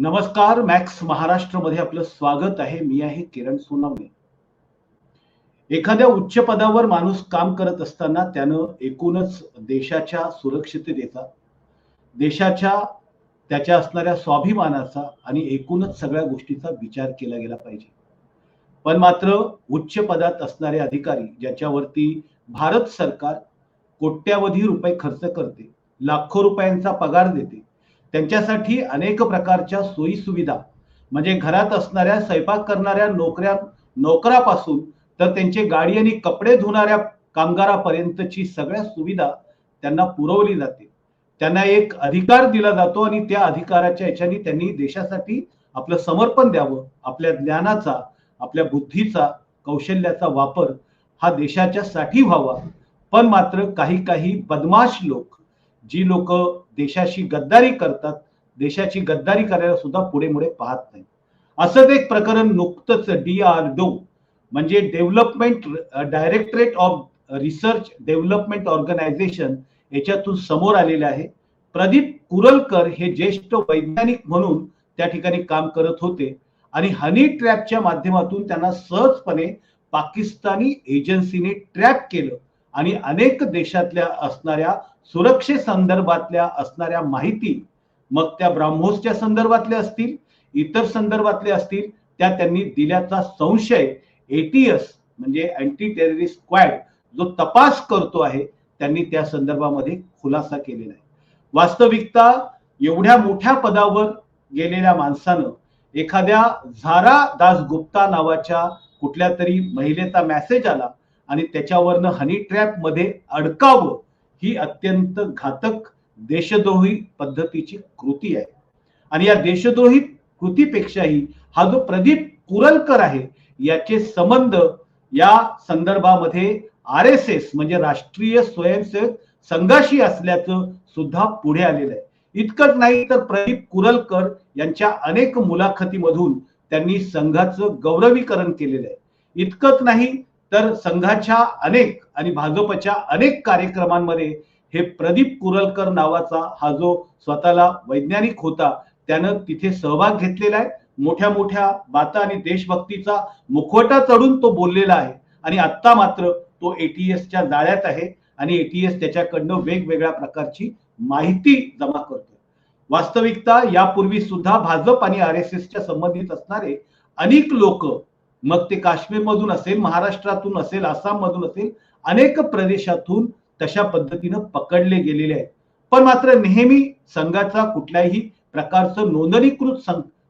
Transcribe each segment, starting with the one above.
नमस्कार, मॅक्स महाराष्ट्रमध्ये आपलं स्वागत आहे. मी आहे किरण सोनावणे. एखाद्या उच्च पदावर माणूस काम करत असताना त्यानं एकूणच देशाच्या सुरक्षिततेचा, देशाच्या त्याच्या असणाऱ्या स्वाभिमानाचा आणि एकूणच सगळ्या गोष्टीचा विचार केला गेला पाहिजे. पण मात्र उच्च पदात असणारे अधिकारी ज्याच्यावरती भारत सरकार कोट्यावधी रुपये खर्च करते, लाखो रुपयांचा पगार देते, त्यांच्यासाठी अनेक प्रकारच्या सोयी सुविधा म्हणजे घरात असणाऱ्या स्वयंपाक करणाऱ्या नोकरापासून तर त्यांचे गाडी आणि कपडे धुणाऱ्या कामगारापर्यंतची सगळ्या सुविधा त्यांना पुरवली जाते. त्यांना एक अधिकार दिला जातो आणि त्या अधिकाराच्या ह्याच्याने त्यांनी देशासाठी आपलं समर्पण द्यावं. आपल्या ज्ञानाचा, आपल्या बुद्धीचा, कौशल्याचा वापर हा देशाच्या साठी व्हावा. पण मात्र काही काही बदमाश लोक, जी लोक देशाशी गद्दारी करतात, देशाची गद्दारी करायला सुद्धा पुढे पुढे पाहत नाही. असंच एक प्रकरण नुकतंच DRDO म्हणजे development directorate of research development organisation याच्यातून समोर आलेले आहे. प्रदीप कुरलकर हे ज्येष्ठ वैज्ञानिक म्हणून त्या ठिकाणी काम करत होते आणि हनी ट्रॅपच्या माध्यमातून त्यांना सहजपणे पाकिस्तानी एजन्सीने ट्रॅप केलं आणि अनेक देशातल्या असणाऱ्या सुरक्षेसंदर्भातल्या असणाऱ्या माहिती, मग त्या ब्राह्मोसच्या संदर्भातल्या असतील, इतर संदर्भातले असतील, त्या त्यांनी दिल्याचा संशय ATS म्हणजे अँटी टेररिस्ट स्क्वॅड जो तपास करतो आहे त्यांनी त्या संदर्भामध्ये खुलासा केलेला आहे. वास्तविकता एवढ्या मोठ्या पदावर गेलेल्या माणसानं एखाद्या झारा दासगुप्ता नावाच्या कुठल्या तरी महिलेचा मेसेज आला आणि त्याच्यावरनं हनी ट्रॅप मध्ये अडकावं, ही अत्यंत घातक देशद्रोही पद्धतीची कृती आहे. आणि या देशद्रोही कृतीपेक्षाही हा जो प्रदीप कुरलकर आहे याचे संबंध या संदर्भामध्ये RSS म्हणजे राष्ट्रीय स्वयंसेवक संघाशी असल्याचं सुद्धा पुढे आलेलं आहे. इतकंच नाही तर प्रदीप कुरलकर यांच्या अनेक मुलाखतीमधून त्यांनी संघाचं गौरवीकरण केलेलं आहे. इतकंच नाही तर संघाच्या अनेक आणि भाजपच्या अनेक कार्यक्रमांमध्ये हे प्रदीप कुरलकर नावाचा हा जो स्वतःला वैज्ञानिक होता त्यानं तिथे सहभाग घेतलेला आहे. मोठ्या मोठ्या बाता आणि देशभक्तीचा मुखवटा चढून तो बोललेला आहे आणि आता मात्र तो ATSच्या जाळ्यात आहे आणि ATS त्याच्याकडनं वेगवेगळ्या प्रकारची माहिती जमा करतो. वास्तविकता यापूर्वी सुद्धा भाजप आणि RSSच्या संबंधित असणारे अनेक लोक, मग ते काश्मीरमधून असेल, महाराष्ट्रातून असेल, आसाम मधून असेल, अनेक प्रदेशातून तशा पद्धतीनं पकडले गेलेले आहेत. पण मात्र नेहमी संघाचा कुठल्याही प्रकारचं नोंदणीकृत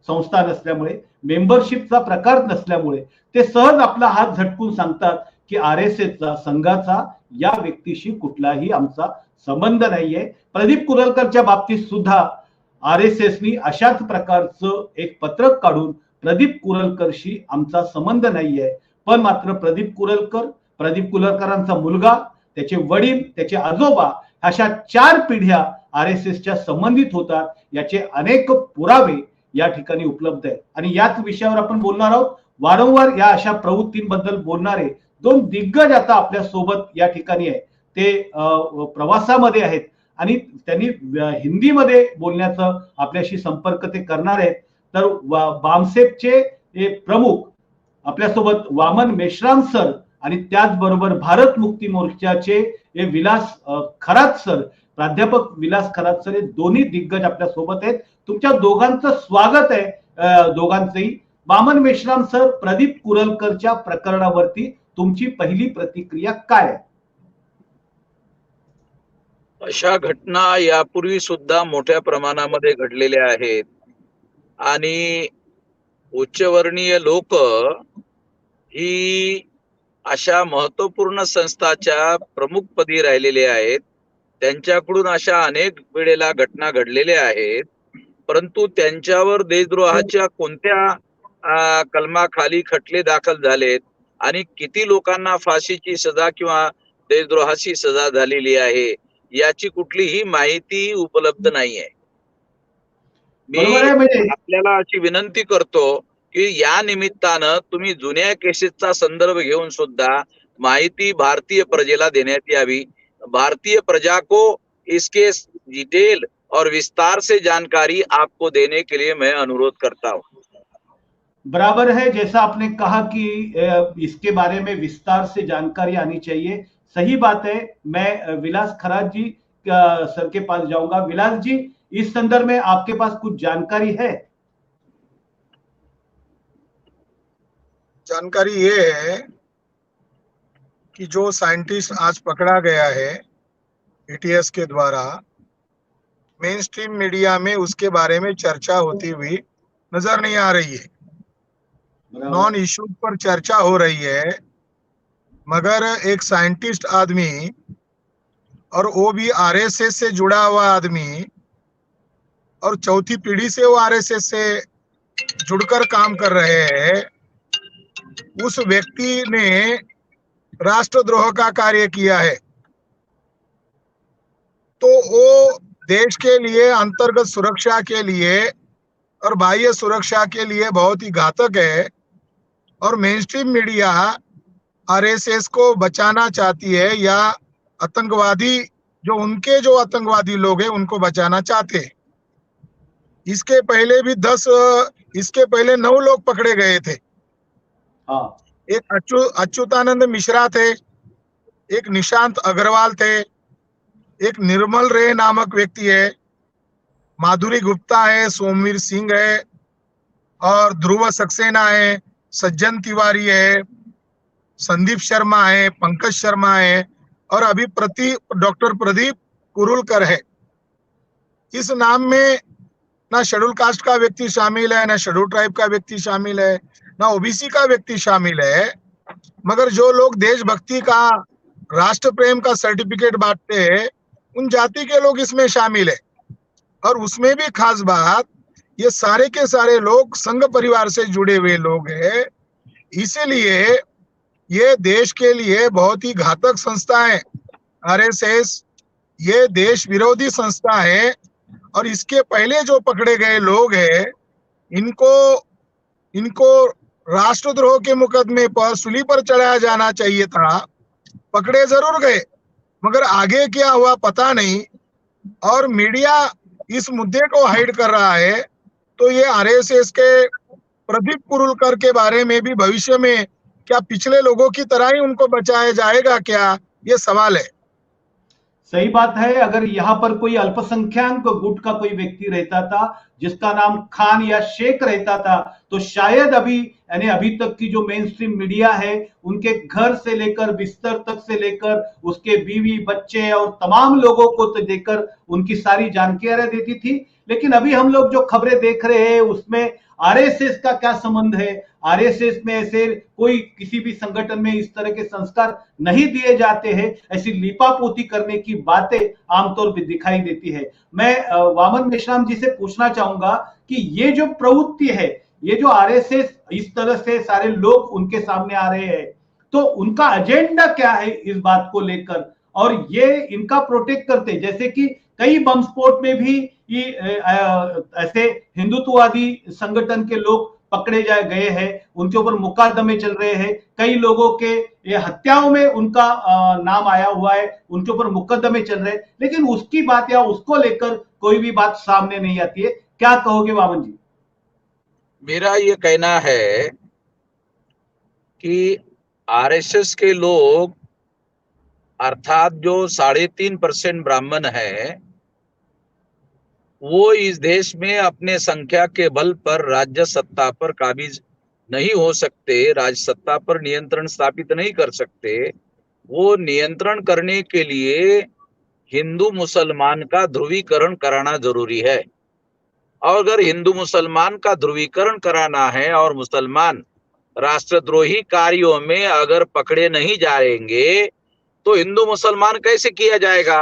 संस्था नसल्यामुळे, मेंबरशिपचा प्रकार नसल्यामुळे ते सहज आपला हात झटकून सांगतात की RSSचा, संघाचा या व्यक्तीशी कुठलाही आमचा संबंध नाहीये. प्रदीप कुरलकरच्या बाबतीत सुद्धा RSSनी अशाच प्रकारचं एक पत्रक काढून प्रदीप कुरलकरशी आमचा संबंध नाहीये, पण मात्र प्रदीप कुरलकरांचा मुलगा, त्याचे वडील, त्याचे आजोबा अशा 4 पिढ्या RSSच्या संबंधित होतात याचे अनेक पुरावे या ठिकाणी उपलब्ध आहेत. आणि याच विषयावर आपण बोलणार आहोत. वारंवार या अशा प्रवृत्तींबद्दल बोलणारे 2 दिग्गज आता आपल्या सोबत या ठिकाणी आहे. ते प्रवासामध्ये आहेत आणि त्यांनी हिंदीमध्ये बोलण्याचं आपल्याशी संपर्क ते करणार आहेत. तर बामसेफचे हे प्रमुख आपल्यासोबत वामन मेश्राम सर आणि त्याचबरोबर भारत मुक्ती मोर्चाचे हे विलास खरात सर, प्राध्यापक विलास खरात सर, हे दोन्ही दिग्गज आपल्या सोबत आहेत. तुमच्या दोघांचं स्वागत आहे दोघांचंही. वामन मेश्राम सर, प्रदीप कुरलकरच्या प्रकरणावरती तुमची पहिली प्रतिक्रिया काय आहे? अशा घटना यापूर्वी सुद्धा मोठ्या प्रमाणामध्ये घडलेल्या आहेत आणि उच्चवर्णीय लोक ही अशा महत्वपूर्ण संस्थाच्या प्रमुखपदी राहिलेले आहेत. त्यांच्याकडून अशा अनेक वेळेला घटना घडलेल्या आहेत, परंतु त्यांच्यावर देशद्रोहाच्या कोणत्या कलमाखाली खटले दाखल झालेत आणि किती लोकांना फाशीची सजा किंवा देशद्रोहाची सजा झालेली आहे याची कुठलीही माहिती उपलब्ध नाहीये. मी आपल्याला अशी विनंती करतो की या निमित्तानं तुम्ही जुन्या केसेसचा संदर्भ घेऊन सुद्धा माहिती भारतीय प्रजेला देण्यात यावी. भारतीय प्रजा को इसके डिटेल और विस्तार से जानकारी आपको देने के लिए मैं अनुरोध करता हूं। बराबर है, जैसा आपने कहा कि इसके बारे में विस्तार से जानकारी आनी चाहिए, सही बात है। मैं विलास खराज जी सर के पास जाऊंगा। विलास जी, इस संदर्भ में आपके पास कुछ जानकारी है? जानकारी ये है कि जो साइंटिस्ट आज पकड़ा गया है एटीएस के द्वारा, मेन स्ट्रीम मीडिया में उसके बारे में चर्चा होती हुई नजर नहीं आ रही है। नॉन इश्यू पर चर्चा हो रही है, मगर एक साइंटिस्ट आदमी और वो भी आरएसएस से जुड़ा हुआ आदमी और चौथी पीढ़ी से वो आरएसएस से जुड़कर काम कर रहे हैं, उस व्यक्ति ने राष्ट्रद्रोह का कार्य किया है। तो वो देश के लिए, अंतर्गत सुरक्षा के लिए और बाह्य सुरक्षा के लिए बहुत ही घातक है। और मेनस्ट्रीम मीडिया आरएसएस को बचाना चाहती है, या आतंकवादी जो उनके जो आतंकवादी लोग हैं उनको बचाना चाहते हैं। इसके पहले भी 9 लोग पकड़े गए थे। हाँ। एक अच्युतानंद मिश्रा थे, एक निशांत अग्रवाल थे, एक निर्मल रे नामक व्यक्ति है, माधुरी गुप्ता है, सोमवीर सिंह है, और ध्रुव सक्सेना है, सज्जन तिवारी है, संदीप शर्मा है, पंकज शर्मा है, और अभी डॉक्टर प्रदीप कुरुलकर है। इस नाम में ना शेड्यूल कास्ट का व्यक्ति शामिल है, ना शेड्यूल ट्राइब का व्यक्ति शामिल है, ना ओबीसी का व्यक्ति शामिल है, मगर जो लोग देशभक्ति का, राष्ट्र प्रेम का सर्टिफिकेट बांटते हैं, उन जाति के लोग इसमें शामिल है। और उसमें भी खास बात, ये सारे के सारे लोग संघ परिवार से जुड़े हुए लोग हैं। इसीलिए ये देश के लिए बहुत ही घातक संस्था है आरएसएस। ये देश विरोधी संस्था है। और इसके पहले जो पकड़े गए लोग हैं, इनको राष्ट्रद्रोह के मुकदमे पर सूली पर चढ़ाया जाना चाहिए था। पकड़े जरूर गए, मगर आगे क्या हुआ पता नहीं। और मीडिया इस मुद्दे को हाइड कर रहा है। तो ये आरएसएस के प्रदीप कुरुलकर के बारे में भी भविष्य में क्या पिछले लोगों की तरह ही उनको बचाया जाएगा क्या, ये सवाल है। सही बात है। अगर यहाँ पर कोई अल्पसंख्यक गुट का कोई व्यक्ति रहता था जिसका नाम खान या शेख रहता था, तो शायद अभी तक की जो मेन स्ट्रीम मीडिया है, उनके घर से लेकर बिस्तर तक से लेकर उसके बीवी बच्चे और तमाम लोगों को तो देकर उनकी सारी जानकारियां देती थी। लेकिन अभी हम लोग जो खबरें देख रहे हैं उसमें आरएसएस का क्या संबंध है? आरएसएस में ऐसे कोई किसी भी संगठन में इस तरह के संस्कार नहीं दिए जाते हैं। ऐसी लिपापोती करने की बातें आमतौर पर दिखाई देती है। मैं वामन मेश्राम जी से पूछना चाहूंगा कि ये जो प्रवृत्ति है, ये जो आरएसएस इस तरह से सारे लोग उनके सामने आ रहे हैं, तो उनका एजेंडा क्या है इस बात को लेकर, और ये इनका प्रोटेक्ट करते, जैसे कि कई बम स्फोट में भी ये ऐसे हिंदुत्ववादी संगठन के लोग पकड़े गए हैं, उनके ऊपर मुकदमे चल रहे हैं, कई लोगों के ये हत्याओं में उनका नाम आया हुआ है, उनके ऊपर मुकदमे चल रहे हैं, लेकिन उसकी बात या उसको लेकर कोई भी बात सामने नहीं आती है। क्या कहोगे वामन जी? मेरा ये कहना है कि आरएसएस के लोग, अर्थात जो 3.5% ब्राह्मण है, वो इस देश में अपने संख्या के बल पर राज्य सत्ता पर काबिज नहीं हो सकते, राज्य सत्ता पर नियंत्रण स्थापित नहीं कर सकते। वो नियंत्रण करने के लिए हिंदू मुसलमान का ध्रुवीकरण कराना जरूरी है। और अगर हिंदू मुसलमान का ध्रुवीकरण कराना है और मुसलमान राष्ट्रद्रोही कार्यों में अगर पकड़े नहीं जाएंगे, तो हिंदू मुसलमान कैसे किया जाएगा?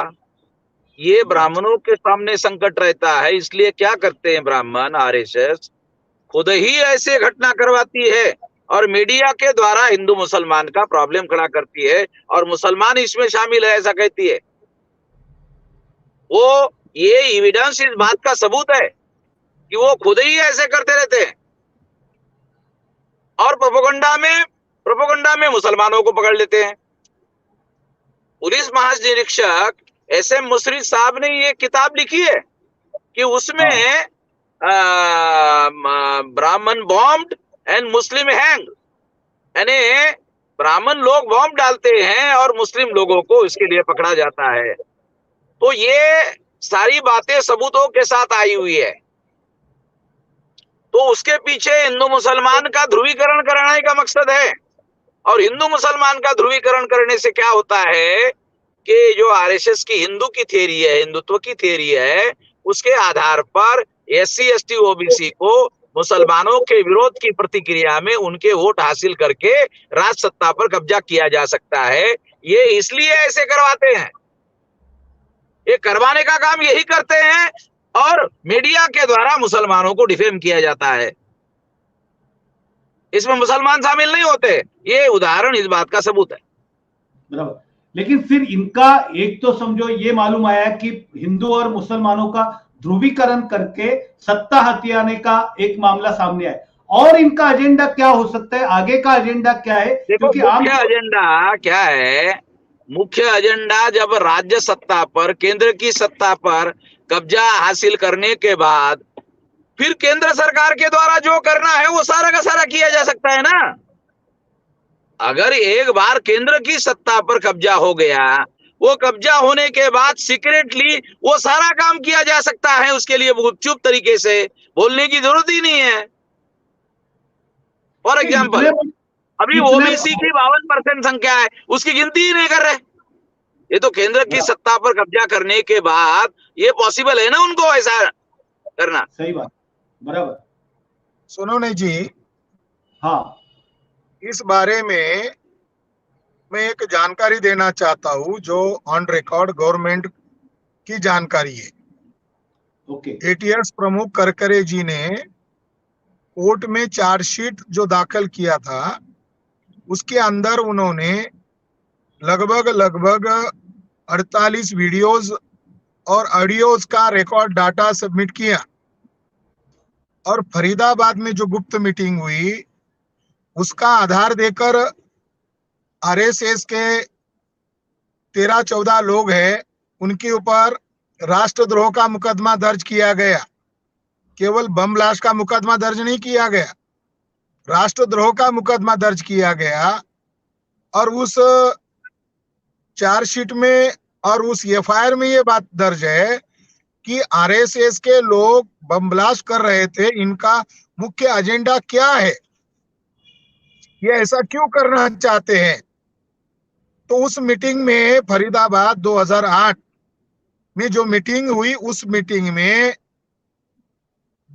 ये ब्राह्मणों के सामने संकट रहता है। इसलिए क्या करते हैं ब्राह्मण, आरएसएस खुद ही ऐसे घटना करवाती है और मीडिया के द्वारा हिंदू मुसलमान का प्रॉब्लम खड़ा करती है, और मुसलमान इसमें शामिल है ऐसा कहती है। वो ये एविडेंस इस बात का सबूत है कि वो खुद ही ऐसे करते रहते हैं, और प्रोपोगंडा में मुसलमानों को पकड़ लेते हैं। पुलिस महानिरीक्षक एसएम मुसरी साहब ने ये किताब लिखी है, कि उसमें ब्राह्मण बॉम्ब्ड एंड मुस्लिम हैंग, यानी ब्राह्मण लोग बॉम्ब डालते हैं और मुस्लिम लोगों को इसके लिए पकड़ा जाता है। तो ये सारी बातें सबूतों के साथ आई हुई है। तो उसके पीछे हिंदू मुसलमान का ध्रुवीकरण कराने का मकसद है। और हिंदू मुसलमान का ध्रुवीकरण करने से क्या होता है कि जो आरएसएस की हिंदू की थ्योरी है, हिंदुत्व की थ्योरी है, उसके आधार पर एससी एसटी ओबीसी को मुसलमानों के विरोध की प्रतिक्रिया में उनके वोट हासिल करके राज सत्ता पर कब्जा किया जा सकता है। ये इसलिए ऐसे करवाते हैं, ये करवाने का काम यही करते हैं और मीडिया के द्वारा मुसलमानों को डिफेम किया जाता है। इसमें मुसलमान शामिल नहीं होते। ये उदाहरण इस बात का सबूत है। बराबर। लेकिन फिर इनका एक तो समझो ये मालूम आया कि हिंदू और मुसलमानों का ध्रुवीकरण करके सत्ता हथियाने का एक मामला सामने आया, और इनका एजेंडा क्या हो सकता है, आगे का एजेंडा क्या है? देखो, क्योंकि आम मुख्य एजेंडा क्या है? मुख्य एजेंडा जब राज्य सत्ता पर, केंद्र की सत्ता पर कब्जा हासिल करने के बाद फिर केंद्र सरकार के द्वारा जो करना है वो सारा का सारा किया जा सकता है ना। अगर एक बार केंद्र की सत्ता पर कब्जा हो गया, वो कब्जा होने के बाद सीक्रेटली वो सारा काम किया जा सकता है। उसके लिए गुपचुप तरीके से बोलने की जरूरत ही नहीं है। फॉर एग्जाम्पल, इतने अभी इतने ओबीसी की 52% संख्या है, उसकी गिनती ही नहीं कर रहे। ये तो केंद्र की सत्ता पर कब्जा करने के बाद ये पॉसिबल है ना उनको ऐसा करना। सही बात, बराबर। सुनो नहीं जी, हाँ, इस बारे में मैं एक जानकारी देना चाहता हूँ जो ऑन रिकॉर्ड गवर्नमेंट की जानकारी है। ओके। एटीएस प्रमुख करकरे जी ने कोर्ट में चार्जशीट जो दाखिल किया था, उसके अंदर उन्होंने लगभग 48 वीडियोस और ऑडियोज का रिकॉर्ड डाटा सबमिट किया। और फरीदाबाद में जो गुप्त मीटिंग हुई उसका आधार देकर आरएसएस के 13-14 लोग हैं, उनके ऊपर राष्ट्रद्रोह का मुकदमा दर्ज किया गया। केवल बम ब्लास्ट का मुकदमा दर्ज नहीं किया गया, राष्ट्रद्रोह का मुकदमा दर्ज किया गया। और उस चार्जशीट में और उस एफआईआर में ये बात दर्ज है कि आरएसएस के लोग बम ब्लास्ट कर रहे थे, इनका मुख्य एजेंडा क्या है, ये ऐसा क्यों करना चाहते हैं। तो उस मीटिंग में फरीदाबाद 2008 में जो मीटिंग हुई, उस मीटिंग में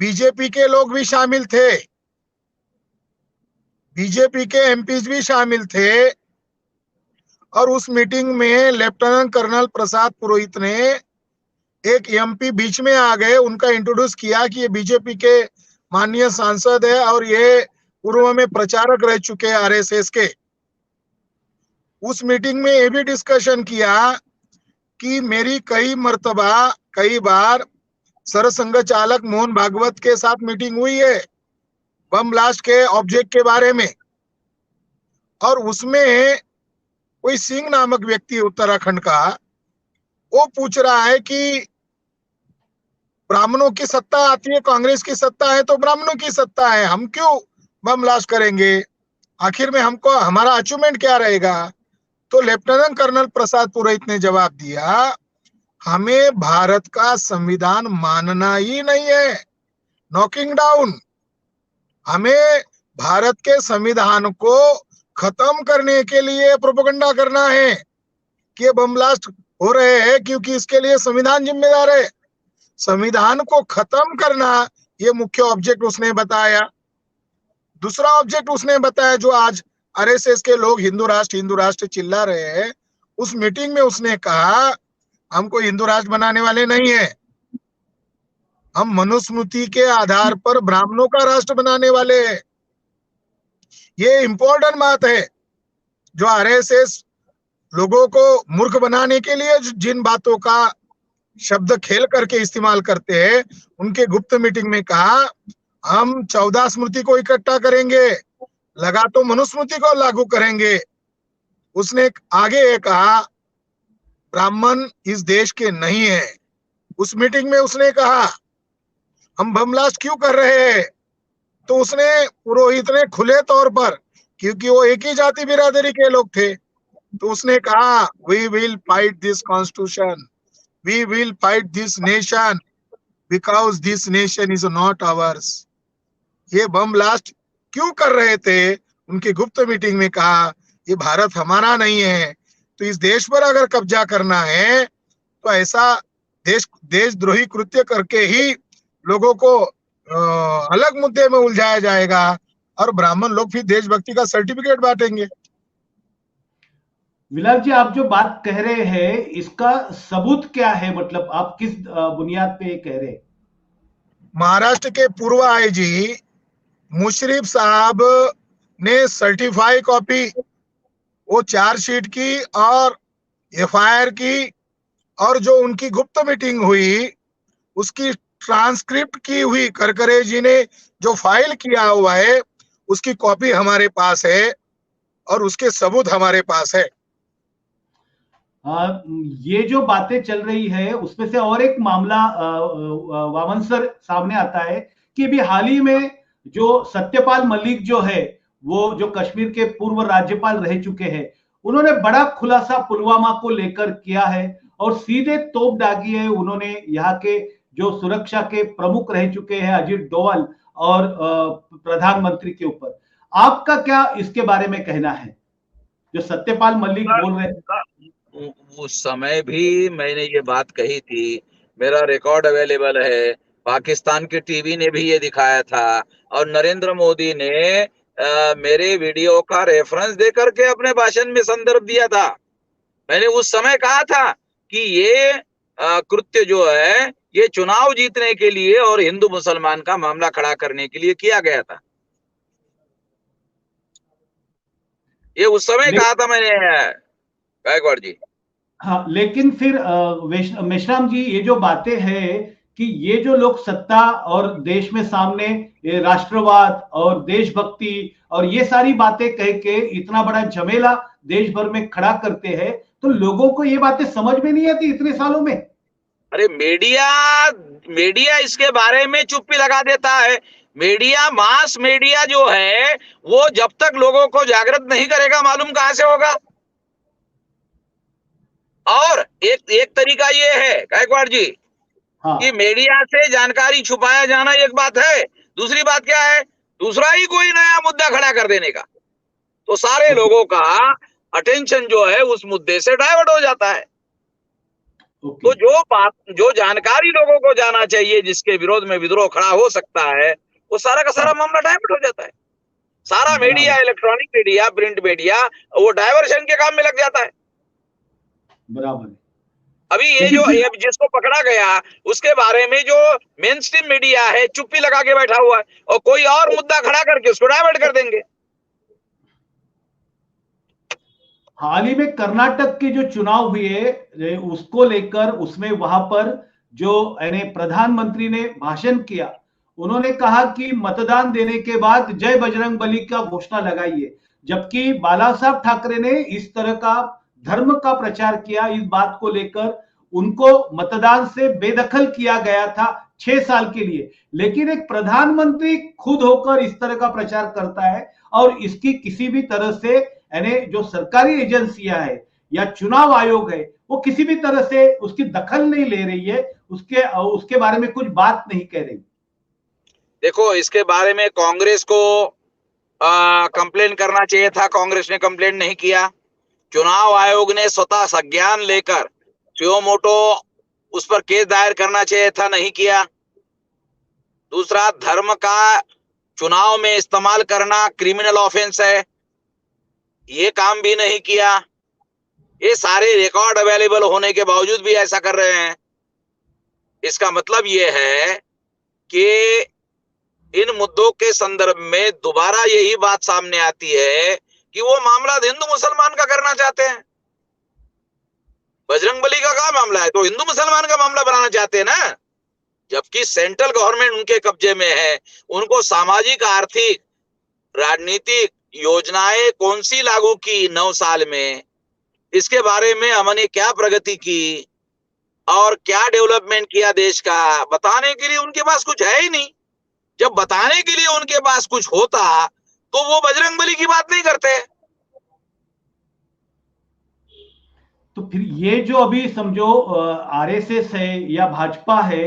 बीजेपी के लोग भी शामिल थे, बीजेपी के एमपीज भी शामिल थे। और उस मीटिंग में लेफ्टिनेंट कर्नल प्रसाद पुरोहित ने, एक एमपी बीच में आ गए, उनका इंट्रोड्यूस किया कि ये बीजेपी के माननीय सांसद है और ये पूर्व में प्रचारक रह चुके हैं आरएसएस के। उस मीटिंग में ये भी डिस्कशन किया कि मेरी कई बार सरसंघ चालक मोहन भागवत के साथ मीटिंग हुई है बम ब्लास्ट के ऑब्जेक्ट के बारे में। और उसमें कोई सिंह नामक व्यक्ति उत्तराखंड का, वो पूछ रहा है कि ब्राह्मणों की सत्ता आती है, कांग्रेस की सत्ता है तो ब्राह्मणों की सत्ता है, हम क्यों बम ब्लास्ट करेंगे, आखिर में हमको हमारा अचीवमेंट क्या रहेगा। तो लेफ्टिनेंट कर्नल प्रसाद पुरोहित ने जवाब दिया, हमें भारत का संविधान मानना ही नहीं है, नॉकिंग डाउन। हमें भारत के संविधान को खत्म करने के लिए प्रोपेगेंडा करना है कि बम ब्लास्ट हो रहे हैं क्योंकि इसके लिए संविधान जिम्मेदार है। संविधान को खत्म करना ये मुख्य ऑब्जेक्ट उसने बताया। दूसरा ऑब्जेक्ट उसने बताया जो आज आरएसएस के लोग हिंदू राष्ट्र चिल्ला रहे हैं, उस मीटिंग में उसने कहा हमको हिंदू राष्ट्र बनाने वाले नहीं है, हम मनुस्मृति के आधार पर ब्राह्मणों का राष्ट्र बनाने वाले हैं। ये इंपॉर्टेंट बात है जो आरएसएस लोगों को मूर्ख बनाने के लिए जिन बातों का शब्द खेल करके इस्तेमाल करते हैं, उनके गुप्त मीटिंग में कहा हम 14 स्मृति को इकट्ठा करेंगे, लगा तो मनुस्मृति को लागू करेंगे। उसने आगे ये कहा ब्राह्मण इस देश के नहीं है। उस मीटिंग में उसने कहा हम बम ब्लास्ट क्यों कर रहे हैं? तो उसने, पुरोहित ने खुले तौर पर, क्योंकि वो एक ही जाति बिरादरी के लोग थे, तो उसने कहा we will fight this constitution, we will fight this nation, because this nation is not ours. ये बम ब्लास्ट क्यों कर रहे थे? उनकी गुप्त मीटिंग में कहा ये भारत हमारा नहीं है, तो इस देश पर अगर कब्जा करना है तो ऐसा देशद्रोही कृत्य करके ही लोगों को अलग मुद्दे में उलझाया जाएगा, और ब्राह्मण लोग फिर देशभक्ति का सर्टिफिकेट बांटेंगे। विलास जी, आप जो बात कह रहे हैं इसका सबूत क्या है? मतलब आप किस बुनियाद पे ये कह रहे हैं? महाराष्ट्र के पूर्व आईजी मुशर्रफ साहब ने सर्टिफाई कॉपी, वो चार्जशीट की और एफआईआर की, और जो उनकी गुप्त मीटिंग हुई उसकी ट्रांसक्रिप्ट की हुई करकरे जी ने जो फाइल किया हुआ है उसकी कॉपी हमारे पास है, और उसके सबूत हमारे पास है। ये जो बातें चल रही है उसमें से और एक मामला वामन सर सामने आता है कि अभी हाल ही में जो सत्यपाल मलिक जो है, वो जो कश्मीर के पूर्व राज्यपाल रह चुके हैं, उन्होंने बड़ा खुलासा पुलवामा को लेकर किया है और सीधे तोप दागी है उन्होंने यहाँ के जो सुरक्षा के प्रमुख रह चुके हैं अजीत डोवाल और प्रधानमंत्री के ऊपर। आपका क्या इसके बारे में कहना है, जो सत्यपाल मलिक बोल रहे हैं? उस समय भी मैंने ये बात कही थी, मेरा रिकॉर्ड अवेलेबल है, पाकिस्तान की टीवी ने भी ये दिखाया था, और नरेंद्र मोदी ने मेरे वीडियो का रेफरेंस दे करके अपने भाषण में संदर्भ दिया था। मैंने उस समय कहा था कि ये कृत्य जो है ये चुनाव जीतने के लिए और हिंदू मुसलमान का मामला खड़ा करने के लिए किया गया था। ये उस समय कहा था मैंने, गायकवाड़ जी। हाँ, लेकिन फिर मेश्राम जी, ये जो बातें हैं कि ये जो लोग सत्ता और देश में सामने ये राष्ट्रवाद और देशभक्ति और ये सारी बातें कह के इतना बड़ा झमेला देश भर में खड़ा करते हैं, तो लोगों को ये बातें समझ में नहीं आती इतने सालों में। अरे मीडिया मीडिया इसके बारे में चुप्पी लगा देता है। मीडिया, मास मीडिया जो है वो जब तक लोगों को जागृत नहीं करेगा मालूम कहां से होगा। और एक एक तरीका ये है गायकवाड़ जी हाँ, कि मीडिया से जानकारी छुपाया जाना एक बात है, दूसरी बात क्या है, दूसरा ही कोई नया मुद्दा खड़ा कर देने का, तो सारे ओके, लोगों का अटेंशन जो है उस मुद्दे से डाइवर्ट हो जाता है। ओके, तो जो बात, जो जानकारी लोगों को जाना चाहिए, जिसके विरोध में विद्रोह खड़ा हो सकता है, वो सारा का सारा मामला डाइवर्ट हो जाता है। सारा बराबर, media, electronic media, print media, वो डाइवर्शन के काम में लग जाता है। बराबर है। अभी ये लेकिन जो फिर ये जिसको पकड़ा गया उसके बारे में जो मेन स्ट्रीम मीडिया है चुप्पी लगा के बैठा हुआ है, और कोई और मुद्दा खड़ा करके उसको डाइवर्ट कर देंगे। हाल ही में कर्नाटक के जो चुनाव हुए उसको लेकर, उसमें वहां पर जो यानी प्रधानमंत्री ने भाषण किया, उन्होंने कहा कि मतदान देने के बाद जय बजरंग बली का घोषणा लगाइए, जबकि बाला साहब ठाकरे ने इस तरह का धर्म का प्रचार किया। इस बात को लेकर उनको मतदान से बेदखल किया गया था 6 साल के लिए, लेकिन एक प्रधानमंत्री खुद होकर इस तरह का प्रचार करता है और इसकी किसी भी तरह से यानी जो सरकारी एजेंसियां है या चुनाव आयोग है वो किसी भी तरह से उसकी दखल नहीं ले रही है, उसके उसके बारे में कुछ बात नहीं कह रही। देखो, इसके बारे में कांग्रेस को कंप्लेन करना चाहिए था, कांग्रेस ने कंप्लेन नहीं किया। चुनाव आयोग ने स्वतः संज्ञान लेकर सुयो मोटो उस पर केस दायर करना चाहिए था, नहीं किया। दूसरा, धर्म का चुनाव में इस्तेमाल करना क्रिमिनल ऑफेंस है, ये काम भी नहीं किया। ये सारे रिकॉर्ड अवेलेबल होने के बावजूद भी ऐसा कर रहे हैं। इसका मतलब ये है कि इन मुद्दों के संदर्भ में दोबारा यही बात सामने आती है कि वो मामला हिंदू मुसलमान का करना चाहते हैं। बजरंग बली का क्या मामला है, तो हिंदू मुसलमान का मामला बनाना चाहते हैं ना, जबकि सेंट्रल गवर्नमेंट उनके कब्जे में है। उनको सामाजिक, आर्थिक, राजनीतिक योजनाएं कौन सी लागू की 9 साल में, इसके बारे में हमने क्या प्रगति की, और क्या डेवलपमेंट किया देश का, बताने के लिए उनके पास कुछ है ही नहीं। जब बताने के लिए उनके पास कुछ होता तो वो बजरंगबली की बात नहीं करते। तो फिर ये जो अभी समझो आरएसएस है या भाजपा है,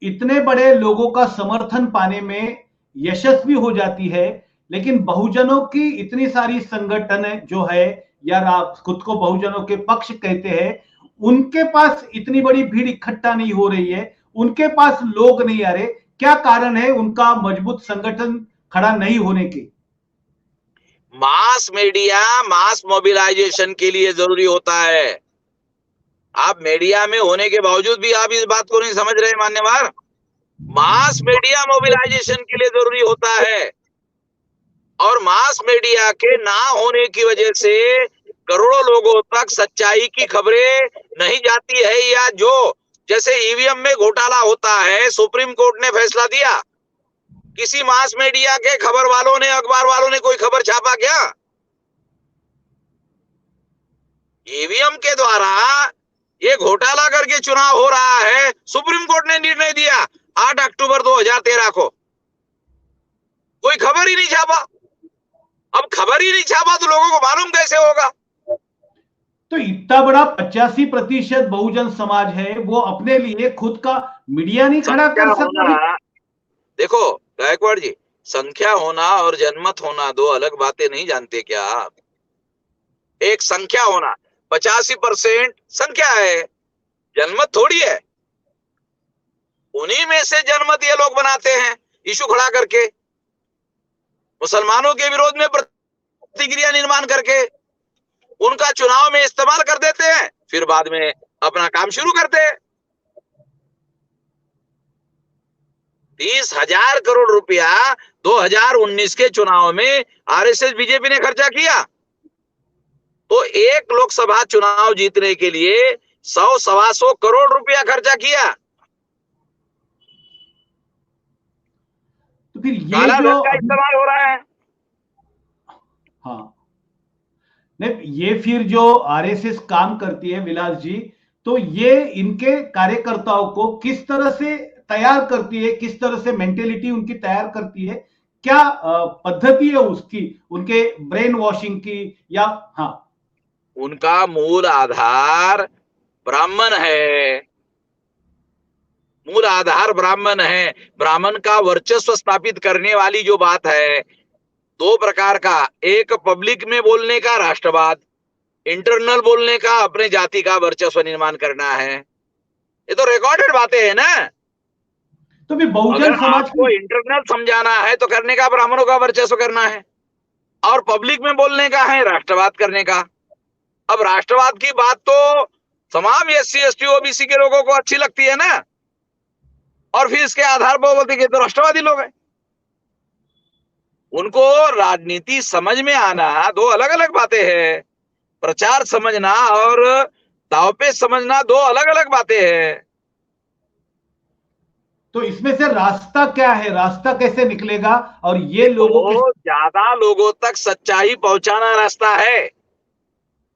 इतने बड़े लोगों का समर्थन पाने में यशस्वी हो जाती है, लेकिन बहुजनों की इतनी सारी संगठन जो है या खुद को बहुजनों के पक्ष कहते हैं, उनके पास इतनी बड़ी भीड़ इकट्ठा नहीं हो रही है, उनके पास लोग नहीं आ रहे। क्या कारण है उनका मजबूत संगठन खड़ा नहीं होने के? मास मीडिया मास मोबिलाइजेशन के लिए जरूरी होता है। आप मीडिया में होने के बावजूद भी आप इस बात को नहीं समझ रहे मान्यवर। मास मीडिया मोबिलाइजेशन के लिए जरूरी होता है, और मास मीडिया के ना होने की वजह से करोड़ों लोगों तक सच्चाई की खबरें नहीं जाती है। या जो जैसे ईवीएम में घोटाला होता है, सुप्रीम कोर्ट ने फैसला दिया, किसी मास मीडिया के खबर वालों ने, अखबार वालों ने कोई खबर छापा क्या? ईवीएम के द्वारा ये घोटाला करके चुनाव हो रहा है, सुप्रीम कोर्ट ने निर्णय दिया 8 अक्टूबर 2013 को, कोई खबर ही नहीं छापा। अब खबर ही नहीं छापा तो लोगों को मालूम कैसे होगा? तो इतना बड़ा 85% बहुजन समाज है, वो अपने लिए खुद का मीडिया नहीं खड़ा कर सकता। देखो गायकवाड़ जी, संख्या होना और जनमत होना दो अलग बातें नहीं जानते क्या आप? एक संख्या होना, 85% संख्या है, जनमत थोड़ी है। उन्हीं में से जनमत ये लोग बनाते हैं इशू खड़ा करके, मुसलमानों के विरोध में प्रतिक्रिया निर्माण करके उनका चुनाव में इस्तेमाल कर देते हैं, फिर बाद में अपना काम शुरू करते हैं। 30,000 करोड़ रुपया 2019 के चुनाव में आरएसएस बीजेपी ने खर्चा किया, तो एक लोकसभा चुनाव जीतने के लिए 100-125 करोड़ रुपया खर्चा किया। तो फिर ये काला जो धन का इस्तेमाल हो रहा है। हाँ, नहीं, ये फिर जो आरएसएस काम करती है विलास जी, तो ये इनके कार्यकर्ताओं को किस तरह से तैयार करती है, किस तरह से मेंटेलिटी उनकी तैयार करती है? क्या पद्धति है उसकी, उनके ब्रेन वॉशिंग की? या हाँ, उनका मूल आधार ब्राह्मण है, मूल आधार ब्राह्मण है। ब्राह्मण का वर्चस्व स्थापित करने वाली जो बात है, दो प्रकार का, एक पब्लिक में बोलने का राष्ट्रवाद, इंटरनल बोलने का अपने जाति का वर्चस्व निर्माण करना है। ये तो रिकॉर्डेड बातें हैं ना। तो भी बहुजन अगर समाज आपको इंटरनल समझाना है तो करने का ब्राह्मणों का वर्चस्व करना है, और पब्लिक में बोलने का है राष्ट्रवाद करने का। अब राष्ट्रवाद की बात तो तमाम एससी एसटी ओबीसी के लोगों को अच्छी लगती है ना, और फिर इसके आधार पर बोलते कि तो राष्ट्रवादी लोग हैं। उनको राजनीति समझ में आना दो अलग अलग बातें हैं। प्रचार समझना और दांवपेच समझना दो अलग अलग बातें हैं। तो इसमें से रास्ता क्या है, रास्ता कैसे निकलेगा? और ये लोगों के तो ज्यादा लोगों तक सच्चाई पहुंचाना रास्ता है,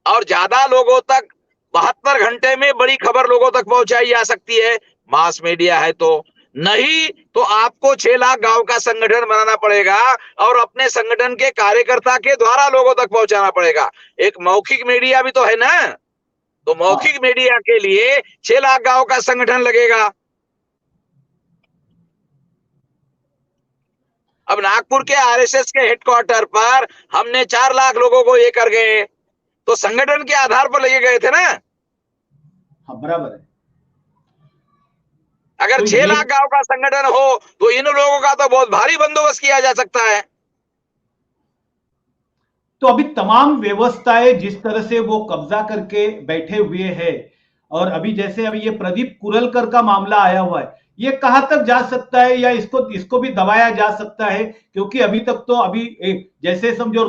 और ज्यादा लोगों तक 72 घंटे में बड़ी खबर लोगों तक पहुंचाई जा सकती है मास मीडिया है तो। नहीं तो आपको 6 लाख गांव का संगठन बनाना पड़ेगा और अपने संगठन के कार्यकर्ता के द्वारा लोगों तक पहुंचाना पड़ेगा। एक मौखिक मीडिया भी तो है ना, तो मौखिक मीडिया के लिए 6 लाख गांव का संगठन लगेगा। अब नागपुर के आरएसएस के हेडक्वार्टर पर हमने 4 लाख लोगों को ये कर गए, तो संगठन के आधार पर लगे गए थे ना। हाँ, बराबर है। अगर तो 6 लाख गांव का संगठन हो तो इन लोगों का तो बहुत भारी बंदोबस्त किया जा सकता है। तो अभी तमाम व्यवस्थाएं जिस तरह से वो कब्जा करके बैठे हुए हैं, और अभी जैसे अभी ये प्रदीप कुरलकर का मामला आया हुआ है, ये कहां तक जा सकता है, या इसको भी दबाया जा सकता है? क्योंकि अभी तक तो अभी जैसे समझो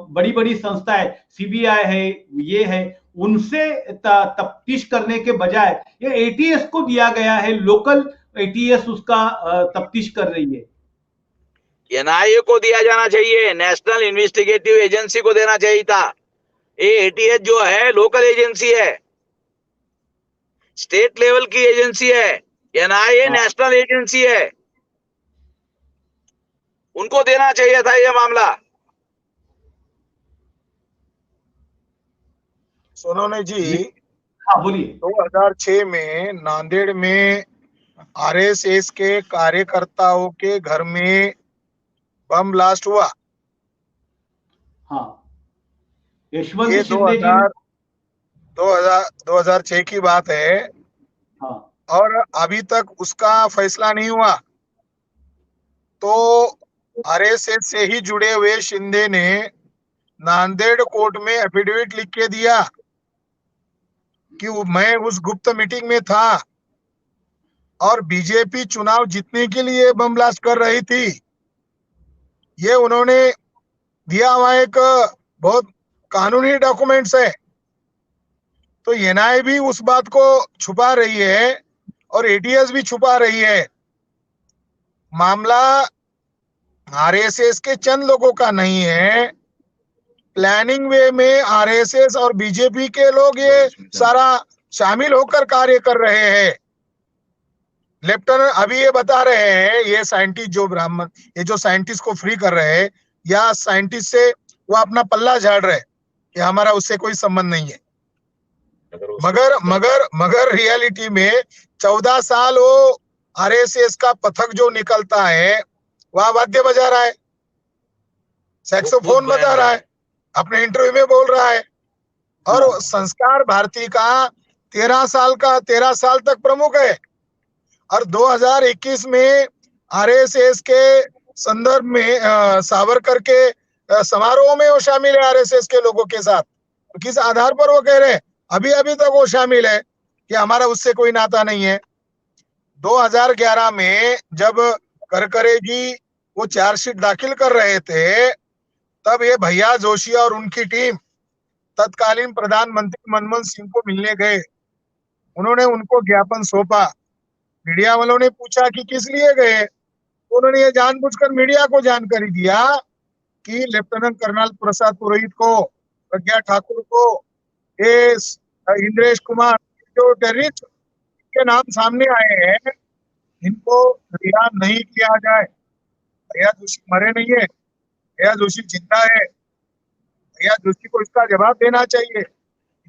बड़ी बड़ी संस्थाएं, सीबीआई है, ये है, उनसे तफ्तीश करने के बजाय ये एटीएस को दिया गया है, लोकल एटीएस उसका तफ्तीश कर रही है। एनआईए को दिया जाना चाहिए, नेशनल इन्वेस्टिगेटिव एजेंसी को देना चाहिए था। ये एटीएस जो है लोकल एजेंसी है, स्टेट लेवल की एजेंसी है, एनआईए हाँ। नेशनल एजेंसी है, उनको देना चाहिए था ये मामला। सोनोने जी, हाँ बोलिए। 2006 में नांदेड़ में आरएसएस के कार्यकर्ताओं के घर में बम ब्लास्ट हुआ। हाँ, यशवंत ये शिंदे जी ने। 2006 की बात है हाँ। और अभी तक उसका फैसला नहीं हुआ। तो आरएसएस से ही जुड़े हुए शिंदे ने नांदेड़ कोर्ट में एफिडेविट लिख के दिया कि मैं उस गुप्त मीटिंग में था और बीजेपी चुनाव जीतने के लिए बम ब्लास्ट कर रही थी। ये उन्होंने दिया हुआ एक बहुत कानूनी डॉक्यूमेंट्स है। तो एनआईए भी उस बात को छुपा रही है और एटीएस भी छुपा रही है। मामला आरएसएस के चंद लोगों का नहीं है, प्लानिंग वे में आरएसएस और बीजेपी के लोग ये सारा शामिल होकर कार्य कर रहे हैं। लेफ्टिनेंट अभी ये बता रहे हैं, ये साइंटिस्ट जो ब्राह्मण, ये जो साइंटिस्ट को फ्री कर रहे हैं या साइंटिस्ट से वो अपना पल्ला झाड़ रहे कि हमारा उससे कोई संबंध नहीं है। मगर मगर मगर रियलिटी में 14 साल वो आरएसएस का पथक जो निकलता है वह वाद्य बजा रहा है, सैक्सोफोन बजा रहा है, अपने इंटरव्यू में बोल रहा है। और हाँ। संस्कार भारती का 13 साल तक प्रमुख है और 2021 में आरएसएस के संदर्भ में सावरकर के समारोह में वो शामिल है आरएसएस के लोगों के साथ। तो किस आधार पर वो कह रहे हैं अभी अभी तक वो शामिल है कि हमारा उससे कोई नाता नहीं है। 2011 में जब करकरे जी वो चार्जशीट दाखिल कर रहे थे तब ये भैया जोशी और उनकी टीम तत्कालीन प्रधानमंत्री मनमोहन सिंह को मिलने गए। उन्होंने उनको ज्ञापन सौंपा। मीडिया वालों ने पूछा कि किस लिए गए, तो उन्होंने ये जानबूझकर मीडिया को जानकारी दिया कि लेफ्टिनेंट कर्नल प्रसाद पुरोहित को, प्रज्ञा ठाकुर को, ये इंद्रेश कुमार जो टेररिस्ट के नाम सामने आए हैं इनको रिहा नहीं किया जाए। भैया जोशी मरे नहीं है, भैया जोशी जिंदा है, भैया जोशी को इसका जवाब देना चाहिए।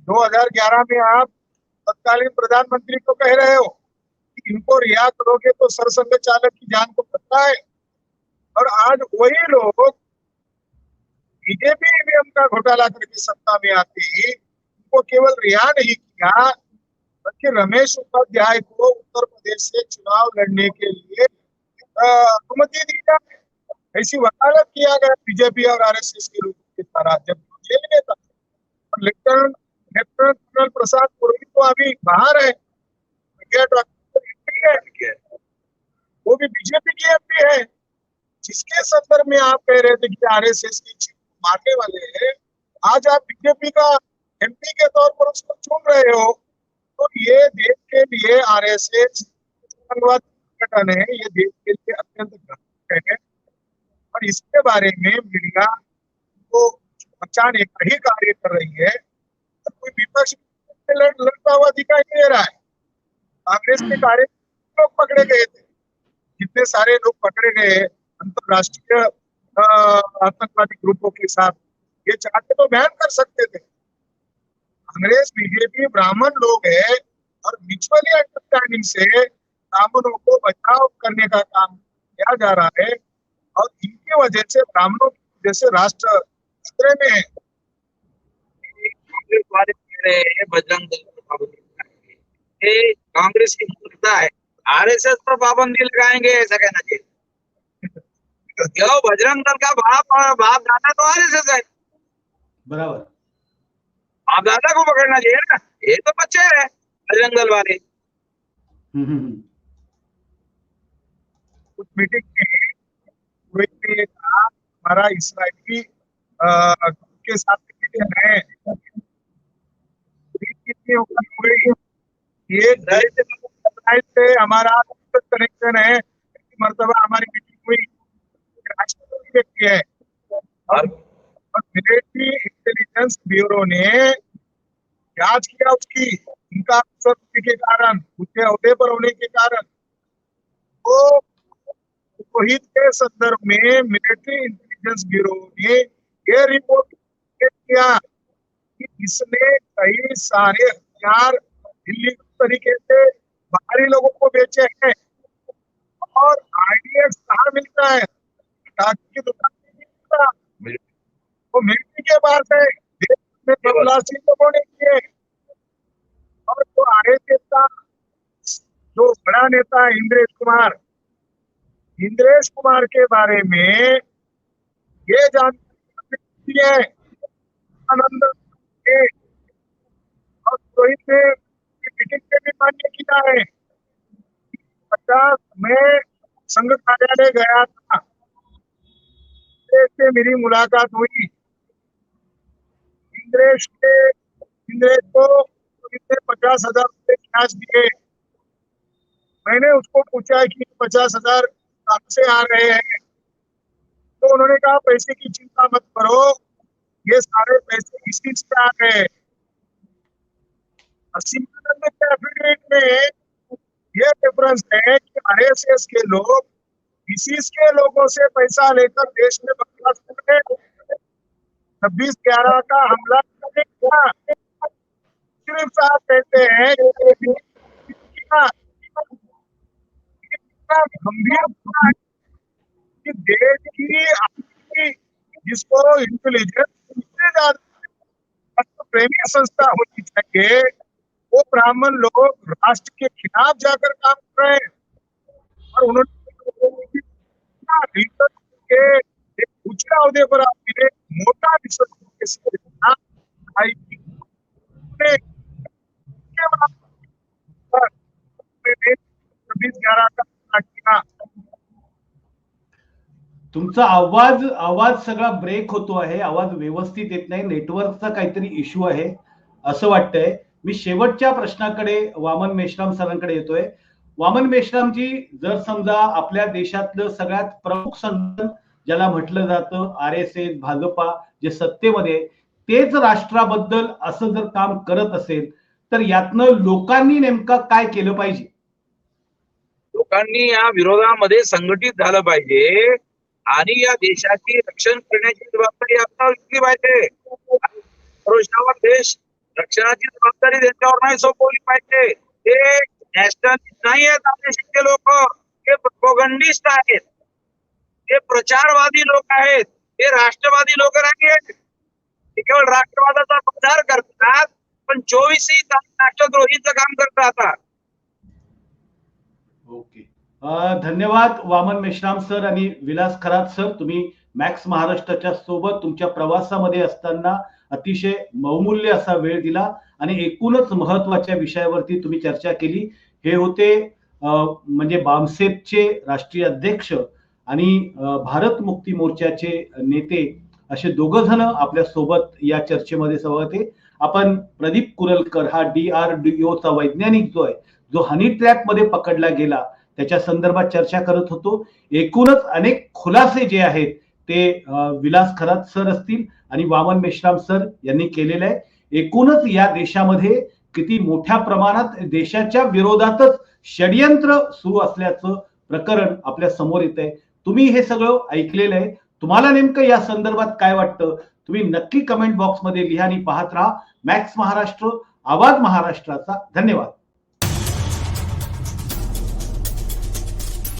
2011 में आप तत्कालीन प्रधानमंत्री को कह रहे हो कि इनको रिहा करोगे तो सरसंघ चालक की जान को खतरा है, और आज वही लोग बीजेपी ईवीएम का घोटाला करके सत्ता में आते ही उनको केवल रिहा नहीं किया बल्कि रमेश उपाध्याय को उत्तर प्रदेश से चुनाव लड़ने के लिए अनुमति दी जाए, ऐसी वकालत किया गया बीजेपी और आरएसएस के लोगों के द्वारा जब जेल में था। और लेफ्टिनेंट कर्नल प्रसाद पुरोहित तो अभी बाहर है, है, वो भी बीजेपी की एमपी है। जिसके संदर्भ में आप कह रहे थे कि आरएसएस की चीज को मारने वाले हैं, आज आप बीजेपी का एमपी के तौर पर उसको चुन रहे हो। तो ये देश के लिए आरएसएस संगठन है, ये देश के लिए अत्यंत घातक है और इसके बारे में मीडिया को बचाने का ही कार्य कर रही है। तो कोई विपक्ष लड़ता हुआ दिखाई दे रहा है। कांग्रेस के कार्य लोग पकड़े गए थे, जितने सारे लोग पकड़े गए अंतरराष्ट्रीय आतंकवादी ग्रुपों के साथ, ये चाहते तो बैन कर सकते थे। कांग्रेस बीजेपी ब्राह्मण लोग है और म्यूचुअली अंडरस्टैंडिंग से ब्राह्मणों को बचाव करने का काम किया जा रहा है और इनकी वजह से ब्राह्मणों की वजह से राष्ट्र खतरे में है। कांग्रेस वाले कह रहे हैं बजरंग दल पर पाबंदी लगाएंगे, ये कांग्रेस की मूर्खता है। आरएसएस पर पाबंदी लगाएंगे ऐसा कहना चाहिए। क्यों, बजरंग दल का बाप दादा तो आरएसएस है, बराबर। बाप दादा को पकड़ना चाहिए ना, ये तो बच्चे है बजरंग दल वाले। कुछ मीटिंग में ये कहा हमारा इसराइली के साथ है, ये से हमारा कनेक्शन है, मर्तबा हमारी मीटिंग हुई, राष्ट्रपति व्यक्ति है और मिलिट्री इंटेलिजेंस ब्यूरो ने जांच किया उसकी उनका अवसर होने के कारण, उनके अहदे पर होने के कारण वो रोहित के संदर्भ में मिलिट्री इंटेलिजेंस ब्यूरो ने ये रिपोर्ट किया कि इसने कई सारे हथियार दिल्ली तरीके से बाहरी लोगों को बेचे हैं और आईडीएक्स कहाँ मिलता है, पटाखे की दुकान में नहीं मिलता, वो मिलिट्री के पास है, देश में बदलाव लोगों ने किए। और जो आरएसएस का जो बड़ा नेता है इंद्रेश कुमार के बारे में ये जानकारी है आनंद ने और रोहित ने मीटिंग में भी मान्य किया है। 50 में संघ कार्यालय गया था, से मेरी मुलाकात हुई। इंद्रेश को 50,000 रुपए कैश दिए। मैंने उसको पूछा कि 50,000 कहाँ से आ रहे हैं, तो उन्होंने कहा पैसे की चिंता मत करो, ये सारे पैसे इसी से आ गए हैं। सीमानंद के एफिडेविट में ये डिफरेंस है कि आरएसएस के लोग इसी के लोगों से पैसा लेकर देश में बदलाव कर रहे। 26/11 का हमला करने का सिर्फ साहब कहते हैं गंभीर कि देश की जिसको इंटेलिजेंस प्रेमी संस्था होनी चाहिए, वो ब्राह्मण लोग राष्ट्र के खिलाफ जाकर काम कर रहे हैं। और उन्होंने एक ऊंचे अहदे पर आके मोटा तुमचा आवाज सगळा ब्रेक होतो आहे, आवाज व्यवस्थित येत नाही, नेटवर्कचा काहीतरी इश्यू आहे असं वाटतंय। मी शेवटच्या प्रश्नाकडे वामन मेश्राम सरांकडे येतोय। वामन मेश्रामजी, जर समजा आपल्या देशातलं सगळ्यात प्रमुख संघटन ज्याला म्हटलं जातं आरएसएस भाजपा जे सत्तेमध्ये तेच राष्ट्राबद्दल असं जर काम करत असेल तर यातनं लोकांनी नेमका काय केलं पाहिजे? लोकांनी या विरोधामध्ये संघटित झालं पाहिजे आणि या देशाची रक्षण करण्याची जबाबदारी आपल्यावर घेतली पाहिजे। भरोशावर देश रक्षणाची जबाबदारी त्यांच्यावर नाही सोपवली पाहिजे। ते नॅशनलिस्ट नाही आहेत आपले शिक्के लोक, ते प्रोपगंडिस्ट आहेत, ते प्रचारवादी लोक आहेत, ते राष्ट्रवादी लोक नाही आहेत। ते केवळ राष्ट्रवादाचा प्रचार करतात पण 24 तास राष्ट्रद्रोहीचं काम करत राहतात। ओके, धन्यवाद वामन मेश्राम सर आणि विलास खरात सर, तुम्ही मॅक्स महाराष्ट्राच्या सोबत तुमच्या प्रवासामध्ये असताना अतिशय बहुमूल्य असा वेळ दिला आणि एकूणच महत्वाच्या विषयावरती तुम्ही चर्चा केली। हे होते म्हणजे बामसेपचे राष्ट्रीय अध्यक्ष आणि भारत मुक्ती मोर्चाचे नेते असे दोघं जण आपल्या सोबत या चर्चेमध्ये सहभागी। आपण प्रदीप कुरलकर हा DRDOचा वैज्ञानिक जो आहे, जो हनी ट्रॅप मध्ये पकडला गेला त्याच्या संदर्भात चर्चा करत होतो। एकूणच अनेक खुलासे जे आहेत ते विलास खरात सर असतील आणि वामन मेश्राम सर यांनी केलेले आहे। एकूणच या देशामध्ये किती मोठ्या प्रमाणात देशाच्या विरोधातच षडयंत्र सुरू असल्याचं प्रकरण आपल्या समोर येत आहे। तुम्ही हे सगळं ऐकलेलं आहे, तुम्हाला नेमकं या संदर्भात काय वाटतं तुम्ही नक्की कमेंट बॉक्स मध्ये लिहा आणि पाहत राहा मॅक्स महाराष्ट्र, आवाज महाराष्ट्राचा। धन्यवाद।